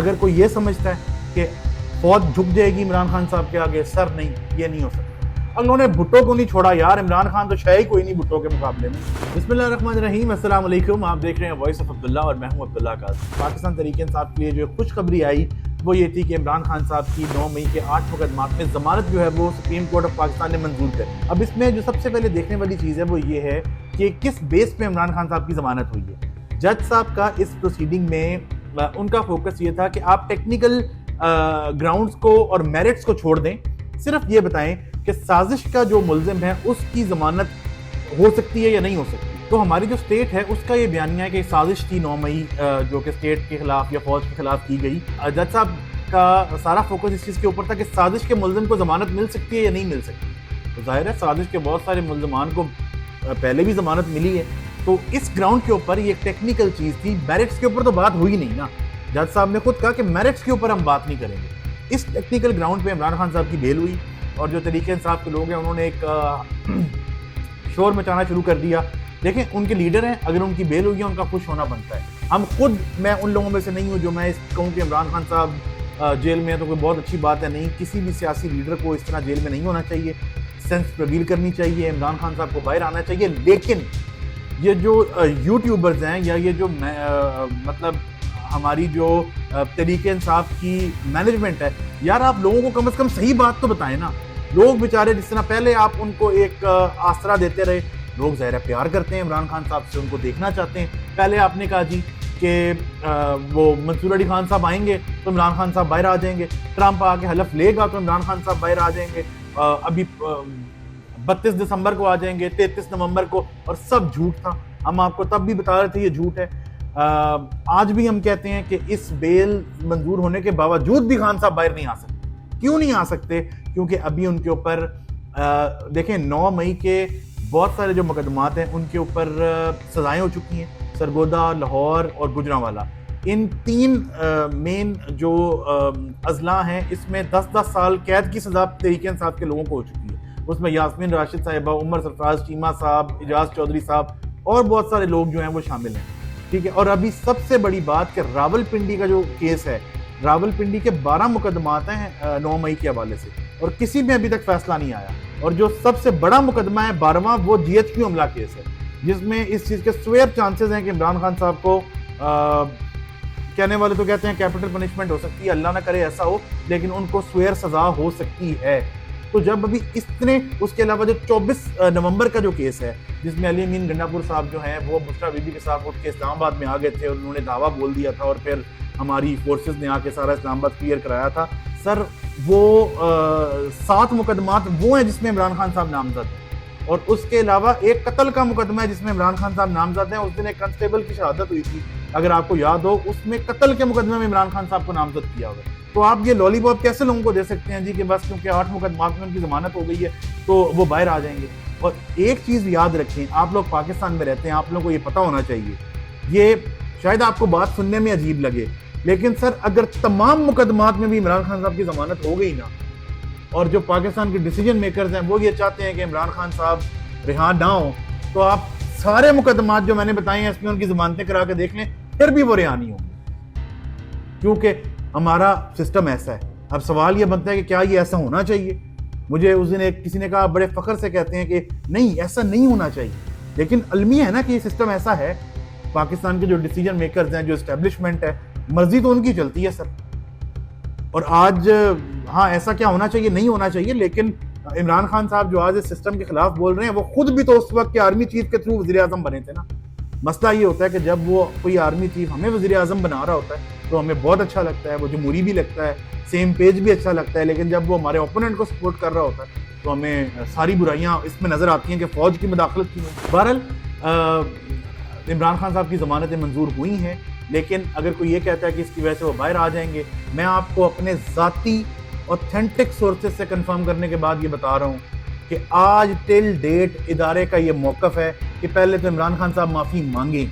اگر کوئی یہ سمجھتا ہے کہ فوج جھک جائے گی عمران خان صاحب کے آگے، سر نہیں، یہ نہیں ہو سکتا۔ انہوں نے بھٹو کو نہیں چھوڑا یار، عمران خان تو شاید کوئی نہیں بھٹو کے مقابلے میں۔ بسم اللہ الرحمن الرحیم، السلام علیکم، آپ دیکھ رہے ہیں وائس آف عبداللہ اور میں ہوں عبداللہ قاسم۔ پاکستان تحریک انصاف کے لیے جو خوشخبری آئی وہ یہ تھی کہ عمران خان صاحب کی 9 مئی کے 8 مقدمات میں ضمانت جو ہے وہ سپریم کورٹ آف پاکستان نے منظور کری۔ اب اس میں جو سب سے پہلے دیکھنے والی چیز ہے وہ یہ ہے کہ کس بیس پہ عمران خان صاحب کی ضمانت ہوئی ہے۔ جج صاحب کا اس پروسیڈنگ میں ان کا فوکس یہ تھا کہ آپ ٹیکنیکل گراؤنڈز کو اور میرٹس کو چھوڑ دیں، صرف یہ بتائیں کہ سازش کا جو ملزم ہے اس کی ضمانت ہو سکتی ہے یا نہیں ہو سکتی۔ تو ہماری جو سٹیٹ ہے اس کا یہ بیانیہ ہے کہ سازش تھی 9 مئی جو کہ سٹیٹ کے خلاف یا فوج کے خلاف کی گئی۔ جج صاحب کا سارا فوکس اس چیز کے اوپر تھا کہ سازش کے ملزم کو ضمانت مل سکتی ہے یا نہیں مل سکتی۔ تو ظاہر ہے سازش کے بہت سارے ملزمان کو پہلے بھی ضمانت ملی ہے، تو اس گراؤنڈ کے اوپر یہ ایک ٹیکنیکل چیز تھی، میرٹس کے اوپر تو بات ہوئی نہیں نا۔ جج صاحب نے خود کہا کہ میرٹس کے اوپر ہم بات نہیں کریں گے۔ اس ٹیکنیکل گراؤنڈ پہ عمران خان صاحب کی بیل ہوئی اور جو تحریک انصاف کے لوگ ہیں انہوں نے ایک شور مچانا شروع کر دیا۔ دیکھیں ان کے لیڈر ہیں، اگر ان کی بیل ہوئی ہے ان کا خوش ہونا بنتا ہے۔ ہم خود، میں ان لوگوں میں سے نہیں ہوں جو میں کہوں کہ عمران خان صاحب جیل میں ہے تو کوئی بہت اچھی بات ہے، نہیں، کسی بھی سیاسی لیڈر کو اس طرح جیل میں نہیں ہونا چاہیے، سینس ریویل کرنی چاہیے، عمران خان صاحب کو باہر آنا چاہیے۔ لیکن یہ جو یوٹیوبرز ہیں یا یہ جو مطلب ہماری جو تحریک انصاف کی مینجمنٹ ہے، یار آپ لوگوں کو کم از کم صحیح بات تو بتائیں نا۔ لوگ بیچارے جس طرح پہلے آپ ان کو ایک آسرا دیتے رہے، لوگ ظاہر ہے پیار کرتے ہیں عمران خان صاحب سے، ان کو دیکھنا چاہتے ہیں۔ پہلے آپ نے کہا جی کہ وہ منصور علی خان صاحب آئیں گے تو عمران خان صاحب باہر آ جائیں گے، ٹرمپ آ کے حلف لے گا تو عمران خان صاحب باہر آ جائیں گے، ابھی 32 دسمبر کو آ جائیں گے، 33 نومبر کو، اور سب جھوٹ تھا۔ ہم آپ کو تب بھی بتا رہے تھے یہ جھوٹ ہے۔ آج بھی ہم کہتے ہیں کہ اس بیل منظور ہونے کے باوجود بھی خان صاحب باہر نہیں آ سکتے۔ کیوں نہیں آ سکتے؟ کیونکہ ابھی ان کے اوپر دیکھیں 9 مئی کے بہت سارے جو مقدمات ہیں ان کے اوپر سزائیں ہو چکی ہیں، سرگودا، لاہور اور گجرانوالہ۔ ان 3 مین جو اضلاع ہیں اس میں 10 سال قید کی سزا تحریک انصاف کے لوگوں کو ہو چکی ہے۔ اس میں یاسمین راشد صاحبہ، عمر سرفراز چیمہ صاحب، اعجاز چودھری صاحب اور بہت سارے لوگ جو ہیں وہ شامل ہیں، ٹھیک ہے۔ اور ابھی سب سے بڑی بات کہ راول پنڈی کا جو کیس ہے، راول پنڈی کے 12 مقدمات ہیں 9 مئی کے حوالے سے، اور کسی میں ابھی تک فیصلہ نہیں آیا۔ اور جو سب سے بڑا مقدمہ ہے 12واں، وہ GHQ حملہ کیس ہے، جس میں اس چیز کے سویر چانسز ہیں کہ عمران خان صاحب کو کہنے والے تو کہتے ہیں کیپٹل پنشمنٹ ہو سکتی ہے، اللہ نہ کرے ایسا ہو، لیکن ان کو سویر سزا ہو سکتی ہے۔ تو جب ابھی اس کے علاوہ جو 24 نومبر کا جو کیس ہے جس میں علی امین گنڈا پور صاحب جو ہیں وہ بشرا بی بی کے ساتھ اٹھ کے اسلام آباد میں آ گئے تھے اور انہوں نے دعویٰ بول دیا تھا اور پھر ہماری فورسز نے آ کے سارا اسلام آباد کلیئر کرایا تھا، سر وہ 7 مقدمات وہ ہیں جس میں عمران خان صاحب نامزد ہیں، اور اس کے علاوہ ایک قتل کا مقدمہ ہے جس میں عمران خان صاحب نامزد ہیں۔ اس دن ایک کانسٹیبل کی شہادت ہوئی تھی، اگر آپ کو یاد ہو، اس میں قتل کے مقدمے میں عمران خان صاحب کو نامزد کیا ہوا۔ تو آپ یہ لالی پاپ کیسے لوگوں کو دے سکتے ہیں جی کہ بس کیونکہ 8 مقدمات میں ان کی ضمانت ہو گئی ہے تو وہ باہر آ جائیں گے؟ اور ایک چیز یاد رکھیں، آپ لوگ پاکستان میں رہتے ہیں، آپ لوگوں کو یہ پتہ ہونا چاہیے، یہ شاید آپ کو بات سننے میں عجیب لگے، لیکن سر اگر تمام مقدمات میں بھی عمران خان صاحب کی ضمانت ہو گئی نا، اور جو پاکستان کے ڈیسیجن میکرز ہیں وہ یہ چاہتے ہیں کہ عمران خان صاحب رہا نہ ہو، تو آپ سارے مقدمات جو میں نے بتائے ہیں اس میں ان کی ضمانتیں کرا کے دیکھ لیں، پھر بھی وہ رہا نہیں ہوں گے، کیونکہ ہمارا سسٹم ایسا ہے۔ اب سوال یہ بنتا ہے کہ کیا یہ ایسا ہونا چاہیے؟ مجھے اس دن کسی نے کہا، بڑے فخر سے کہتے ہیں کہ نہیں ایسا نہیں ہونا چاہیے، لیکن المیہ ہے نا کہ یہ سسٹم ایسا ہے، پاکستان کے جو ڈیسیجن میکرز ہیں، جو اسٹیبلشمنٹ ہے، مرضی تو ان کی چلتی ہے سر۔ اور آج ہاں ایسا کیا ہونا چاہیے، نہیں ہونا چاہیے، لیکن عمران خان صاحب جو آج اس سسٹم کے خلاف بول رہے ہیں وہ خود بھی تو اس وقت کے آرمی چیف کے تھرو وزیر اعظم بنے تھے نا۔ مسئلہ یہ ہوتا ہے کہ جب وہ کوئی آرمی چیف ہمیں وزیر اعظم بنا رہا ہوتا ہے تو ہمیں بہت اچھا لگتا ہے، وہ جمہوری بھی لگتا ہے، سیم پیج بھی اچھا لگتا ہے، لیکن جب وہ ہمارے اوپوننٹ کو سپورٹ کر رہا ہوتا ہے تو ہمیں ساری برائیاں اس میں نظر آتی ہیں کہ فوج کی مداخلت کی ہے۔ بہرحال عمران خان صاحب کی ضمانتیں منظور ہوئی ہیں، لیکن اگر کوئی یہ کہتا ہے کہ اس کی وجہ سے وہ باہر آ جائیں گے، میں آپ کو اپنے ذاتی اوتھینٹک سورسز سے کنفرم کرنے کے بعد یہ بتا رہا ہوں کہ آج ٹل ڈیٹ ادارے کا یہ موقف ہے کہ پہلے تو عمران خان صاحب معافی مانگیں۔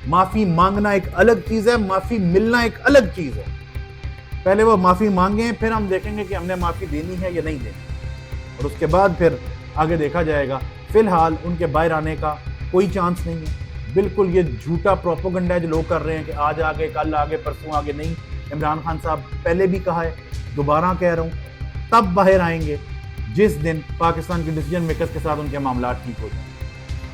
معافی مانگنا ایک الگ چیز ہے، معافی ملنا ایک الگ چیز ہے۔ پہلے وہ معافی مانگیں، پھر ہم دیکھیں گے کہ ہم نے معافی دینی ہے یا نہیں دینی، اور اس کے بعد پھر آگے دیکھا جائے گا۔ فی الحال ان کے باہر آنے کا کوئی چانس نہیں ہے، بالکل یہ جھوٹا پروپیگنڈا ہے جو لوگ کر رہے ہیں کہ آج آگے، کل آگے، پرسوں آگے، نہیں، عمران خان صاحب پہلے بھی کہا ہے, دوبارہ کہہ رہا ہوں, تب باہر آئیں گے جس دن پاکستان کے ڈیسیجن میکرز کے ساتھ ان کے معاملات ٹھیک ہو جائیں,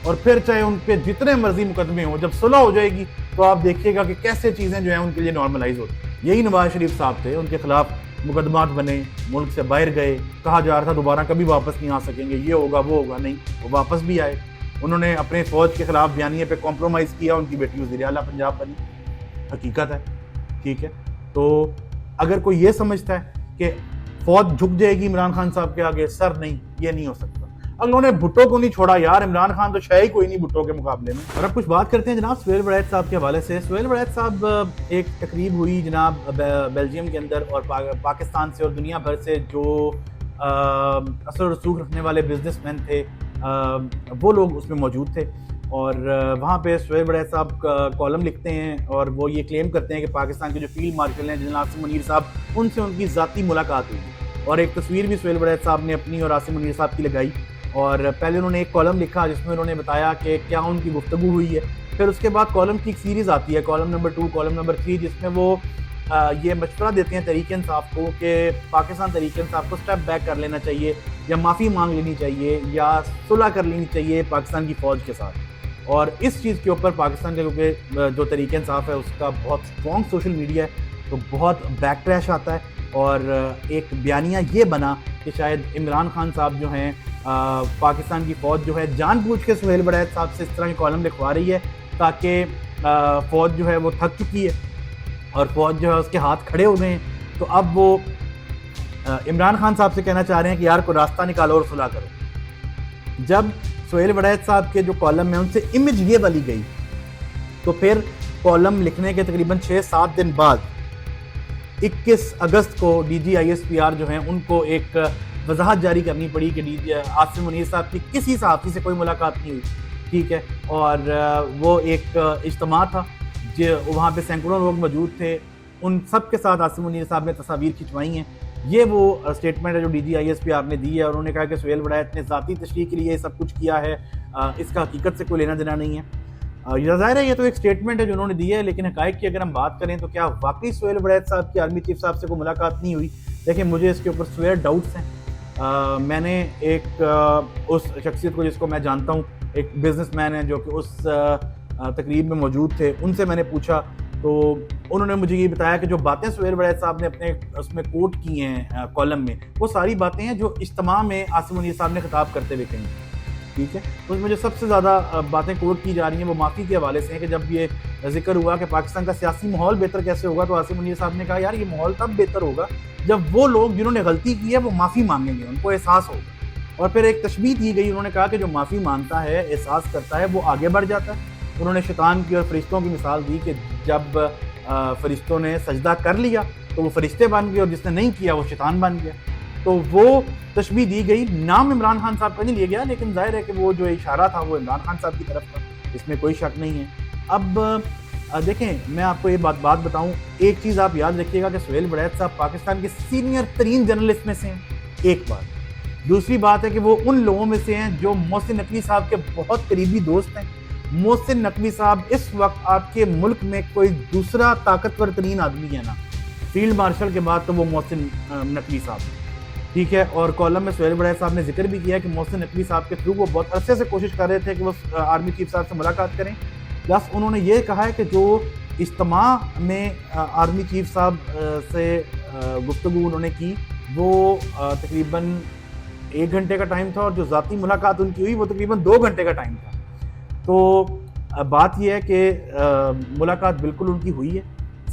اور پھر چاہے ان پہ جتنے مرضی مقدمے ہوں, جب صلح ہو جائے گی تو آپ دیکھیے گا کہ کیسے چیزیں جو ہیں ان کے لیے نارملائز ہوتی ہیں. یہی نواز شریف صاحب تھے, ان کے خلاف مقدمات بنے, ملک سے باہر گئے, کہا جا رہا تھا دوبارہ کبھی واپس نہیں آ سکیں گے, یہ ہوگا وہ ہوگا, نہیں وہ واپس بھی آئے. انہوں نے اپنے فوج کے خلاف بیانیے پہ کمپرومائز کیا, ان کی بیٹی وزیر اعلیٰ پنجاب بنی, حقیقت ہے, ٹھیک ہے. تو اگر کوئی یہ سمجھتا ہے کہ فوج جھک جائے گی عمران خان صاحب کے آگے, سر نہیں, یہ نہیں ہو سکتا. انہوں نے بھٹو کو نہیں چھوڑا یار, عمران خان تو شاید ہی کوئی نہیں بھٹو کے مقابلے میں. اور اب کچھ بات کرتے ہیں جناب سہیل وداعت صاحب کے حوالے سے. سہیل وداعت صاحب ایک تقریب ہوئی جناب بیلجیم کے اندر, اور پاکستان سے اور دنیا بھر سے جو اثر و رسوخ رکھنے والے بزنس مین تھے وہ لوگ اس میں موجود تھے. اور وہاں پہ سہیل وداعت صاحب کالم لکھتے ہیں اور وہ یہ کلیم کرتے ہیں کہ پاکستان کے جو فیلڈ مارشل ہیں جنرل عاصم منیر صاحب, ان سے ان کی ذاتی ملاقات ہوئی. اور ایک تصویر بھی سہیل وداعت صاحب نے اپنی اور عاصم منیر صاحب کی لگائی, اور پہلے انہوں نے ایک کالم لکھا جس میں انہوں نے بتایا کہ کیا ان کی گفتگو ہوئی ہے. پھر اس کے بعد کالم کی ایک سیریز آتی ہے, کالم نمبر 2, کالم نمبر 3, جس میں وہ یہ مشورہ دیتے ہیں تحریک انصاف کو کہ پاکستان تحریک انصاف کو سٹیپ بیک کر لینا چاہیے, یا معافی مانگ لینی چاہیے, یا صلح کر لینی چاہیے پاکستان کی فوج کے ساتھ. اور اس چیز کے اوپر پاکستان کا کیونکہ جو تحریک انصاف ہے اس کا بہت اسٹرانگ سوشل میڈیا ہے, تو بہت بیک کریش آتا ہے. اور ایک بیانیہ یہ بنا کہ شاید عمران خان صاحب جو ہیں پاکستان کی فوج جو ہے جان بوجھ کے سہیل وداعت صاحب سے اس طرح کے کالم لکھوا رہی ہے تاکہ فوج جو ہے وہ تھک چکی ہے اور فوج جو ہے اس کے ہاتھ کھڑے ہو گئے ہیں. تو اب وہ عمران خان صاحب سے کہنا چاہ رہے ہیں کہ یار کوئی راستہ نکالو اور صلح کرو. جب سہیل وداعت صاحب کے جو کالم ہیں ان سے امیج یہ والی گئی, تو پھر کالم لکھنے کے تقریباً 6-7 دن بعد 21 اگست کو D G I S P R جو ہیں ان کو ایک وضاحت جاری کرنی پڑی کہ عاصم منیر صاحب کی کسی صحافی سے کوئی ملاقات نہیں ہوئی, ٹھیک ہے. اور وہ ایک اجتماع تھا جو وہاں پہ سینکڑوں لوگ موجود تھے, ان سب کے ساتھ عاصم منیر صاحب نے تصاویر کھنچوائی ہیں. یہ وہ اسٹیٹمنٹ ہے جو D G I S P R نے دی ہے, اور انہوں نے کہا کہ سہیل وداعت نے ذاتی تشریح کے لیے یہ سب کچھ کیا ہے, اس کا حقیقت سے کوئی لینا دینا نہیں ہے. ظاہر ہے یہ تو ایک اسٹیٹمنٹ ہے جو انہوں نے دی ہے, لیکن حقائق کی اگر ہم بات کریں تو کیا واقعی سہیل وداعت صاحب کی آرمی چیف صاحب سے کوئی ملاقات نہیں ہوئی؟ دیکھیں مجھے اس کے اوپر سویر ڈاؤٹس ہیں. میں نے ایک اس شخصیت کو جس کو میں جانتا ہوں, ایک بزنس مین ہے جو کہ اس تقریب میں موجود تھے, ان سے میں نے پوچھا تو انہوں نے مجھے یہ بتایا کہ جو باتیں سہیل وداعت صاحب نے اپنے اس میں کوٹ کی ہیں کالم میں, وہ ساری باتیں ہیں جو اجتماع میں عاصم منیر صاحب نے خطاب کرتے ہوئے کہیں, ٹھیک ہے. تو اس میں جو سب سے زیادہ باتیں کوٹ کی جا رہی ہیں وہ معافی کے حوالے سے ہیں کہ جب یہ ذکر ہوا کہ پاکستان کا سیاسی ماحول بہتر کیسے ہوگا, تو عاصم منیر صاحب نے کہا یار یہ ماحول تب بہتر ہوگا جب وہ لوگ جنہوں نے غلطی کی ہے وہ معافی مانگیں گے, ان کو احساس ہوگا. اور پھر ایک تشبیہ دی گئی, انہوں نے کہا کہ جو معافی مانگتا ہے, احساس کرتا ہے, وہ آگے بڑھ جاتا ہے. انہوں نے شیطان کی اور فرشتوں کی مثال دی کہ جب فرشتوں نے سجدہ کر لیا تو وہ فرشتے بن گئے, اور جس نے نہیں کیا وہ شیطان بن گیا. تو وہ تشبیہ دی گئی. نام عمران خان صاحب کا نہیں لیا گیا, لیکن ظاہر ہے کہ وہ جو اشارہ تھا وہ عمران خان صاحب کی طرف تھا, اس میں کوئی شک نہیں ہے. اب دیکھیں میں آپ کو یہ بات بتاؤں, ایک چیز آپ یاد رکھیے گا کہ سہیل وداعت صاحب پاکستان کے سینئر ترین جرنلسٹ میں سے ہیں, ایک بات. دوسری بات ہے کہ وہ ان لوگوں میں سے ہیں جو محسن نقوی صاحب کے بہت قریبی دوست ہیں. محسن نقوی صاحب اس وقت آپ کے ملک میں کوئی دوسرا طاقتور ترین آدمی ہے نا, فیلڈ مارشل کے بعد تو وہ محسن نقوی صاحب, ٹھیک ہے. اور کالم میں سہیل وداعت صاحب نے ذکر بھی کیا کہ محسن نقوی صاحب کے تھرو وہ بہت عرصے سے کوشش کر رہے تھے کہ وہ آرمی چیف صاحب سے ملاقات کریں. پلس انہوں نے یہ کہا ہے کہ جو اجتماع میں آرمی چیف صاحب سے گفتگو انہوں نے کی وہ تقریباً 1 گھنٹے کا ٹائم تھا, اور جو ذاتی ملاقات ان کی ہوئی وہ تقریباً 2 گھنٹے کا ٹائم تھا. تو بات یہ ہے کہ ملاقات بالکل ان کی ہوئی ہے,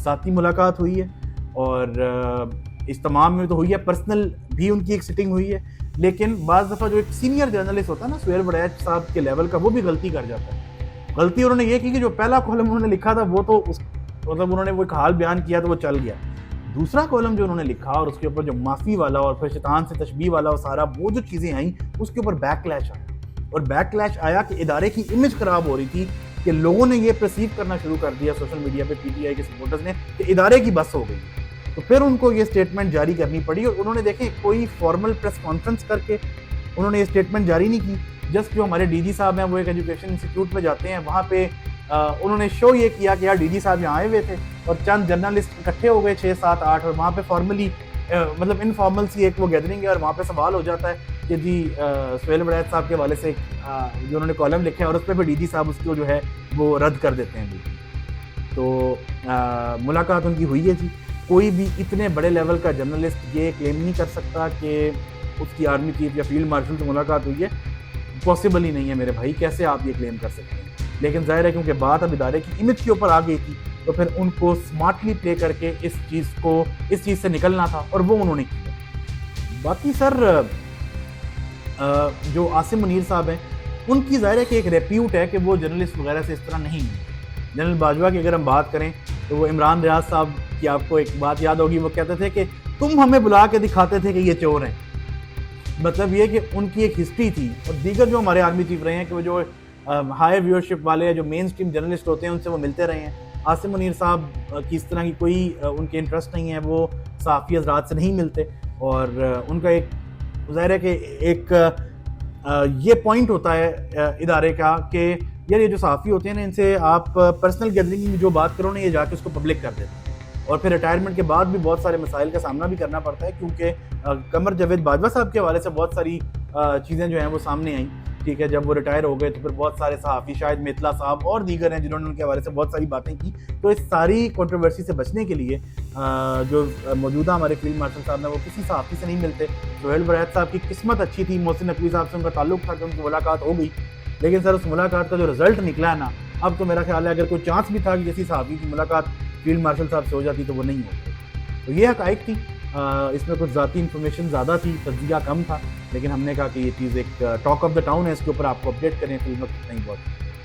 ذاتی ملاقات ہوئی ہے, اور اجتماع میں تو ہوئی ہے, پرسنل بھی ان کی ایک سٹنگ ہوئی ہے. لیکن بعض دفعہ جو ایک سینئر جرنلسٹ ہوتا ہے نا سہیل وداعت صاحب کے لیول کا, وہ بھی غلطی کر جاتا ہے. غلطی انہوں نے یہ کی کہ جو پہلا کالم انہوں نے لکھا تھا وہ تو مطلب انہوں نے وہ ایک حال بیان کیا تو وہ چل گیا. دوسرا کالم جو انہوں نے لکھا اور اس کے اوپر جو معافی والا اور پھر شیطان سے تشبیہ والا اور سارا وہ جو چیزیں آئیں, اس کے اوپر بیک کلیش آیا. اور بیک کلیش آیا کہ ادارے کی امیج خراب ہو رہی تھی, کہ لوگوں نے یہ پرسیو کرنا شروع کر دیا سوشل میڈیا پہ پی ٹی آئی کے سپورٹرز نے کہ ادارے کی بس ہو گئی. تو پھر ان کو یہ اسٹیٹمنٹ جاری کرنی پڑی, اور انہوں نے دیکھیں کوئی فارمل پریس کانفرنس کر کے انہوں نے یہ اسٹیٹمنٹ جاری نہیں کی. جسٹ جو ہمارے ڈی جی صاحب ہیں وہ ایک ایجوکیشن انسٹیٹیوٹ میں جاتے ہیں, وہاں پہ انہوں نے شو یہ کیا کہ یار ڈی جی صاحب یہاں آئے ہوئے تھے اور چند جرنلسٹ اکٹھے ہو گئے 6 7 8 اور وہاں پہ فارملی مطلب انفارمل سی ایک وہ گیدرنگ ہے اور وہاں پہ سوال ہو جاتا ہے کہ جی سہیل وڑیچ صاحب کے حوالے سے جو انہوں نے کالم لکھے ہیں اور اس پہ ڈی جی صاحب اس کو جو ہے وہ رد کر دیتے ہیں. تو ملاقات ان کی ہوئی ہے جی. کوئی بھی اتنے بڑے لیول کا جرنلسٹ یہ کلیم نہیں کر سکتا کہ اس کی آرمی چیف یا فیلڈ مارشل سے ملاقات ہوئی ہے. پاسبل ہی نہیں ہے میرے بھائی, کیسے آپ یہ کلیم کر سکتے ہیں؟ لیکن ظاہر ہے کیونکہ بات اب ادارے کی امیج کے اوپر آ گئی تھی تو پھر ان کو اسمارٹلی پلے کر کے اس چیز سے نکلنا تھا اور وہ انہوں نے کیا. باقی سر جو عاصم منیر صاحب ہیں ان کی ظاہر ہے کہ ایک ریپیوٹ ہے کہ وہ جرنلسٹ وغیرہ سے اس طرح نہیں ہیں. جنرل باجوہ کی اگر ہم بات کریں تو وہ عمران ریاض صاحب کی آپ کو ایک بات یاد ہوگی, وہ کہتے تھے کہ تم ہمیں بلا کے دکھاتے تھے کہ یہ چور ہیں. مطلب یہ کہ ان کی ایک ہسٹری تھی. اور دیگر جو ہمارے آرمی چیف رہے ہیں کہ وہ جو ہائی ویورشپ والے جو مین اسٹریم جرنلسٹ ہوتے ہیں ان سے وہ ملتے رہے ہیں. عاصم منیر صاحب کی اس طرح کی کوئی ان کے انٹرسٹ نہیں ہے, وہ صحافی حضرات سے نہیں ملتے. اور ان کا ایک ظاہر ہے کہ ایک یہ پوائنٹ ہوتا ہے ادارے کا کہ یار یہ جو صحافی ہوتے ہیں نا ان سے آپ پرسنل گیدرنگ میں جو بات کرو نا یہ جا کے اس کو پبلک کر دیتے ہیں. اور پھر ریٹائرمنٹ کے بعد بھی بہت سارے مسائل کا سامنا بھی کرنا پڑتا ہے کیونکہ قمر جاوید باجوہ صاحب کے حوالے سے بہت ساری چیزیں جو ہیں وہ سامنے آئیں. ٹھیک ہے, جب وہ ریٹائر ہو گئے تو پھر بہت سارے صحافی شاید میتلا صاحب اور دیگر ہیں جنہوں نے ان کے حوالے سے بہت ساری باتیں کی. تو اس ساری کنٹروورسی سے بچنے کے لیے جو موجودہ ہمارے فیلڈ مارشل صاحب ہیں وہ کسی صحافی سے نہیں ملتے. سہیل وڑیچ صاحب کی قسمت اچھی تھی, محسن نقوی صاحب سے ان کا تعلق تھا کہ ان کی ملاقات ہو گئی. لیکن سر اس ملاقات کا جو رزلٹ نکلا ہے نا, اب تو میرا خیال ہے اگر کوئی چانس بھی تھا کہ کسی صحافی کی ملاقات فیلڈ مارشل صاحب سے ہو جاتی تو وہ نہیں ہوتی. تو یہ حقائق تھی. اس میں کچھ ذاتی انفارمیشن زیادہ تھی, تجزیہ کم تھا, لیکن ہم نے کہا کہ یہ چیز ایک ٹاک آف دا ٹاؤن ہے, اس کے اوپر آپ کو اپڈیٹ کریں تو اس وقت نہیں بہت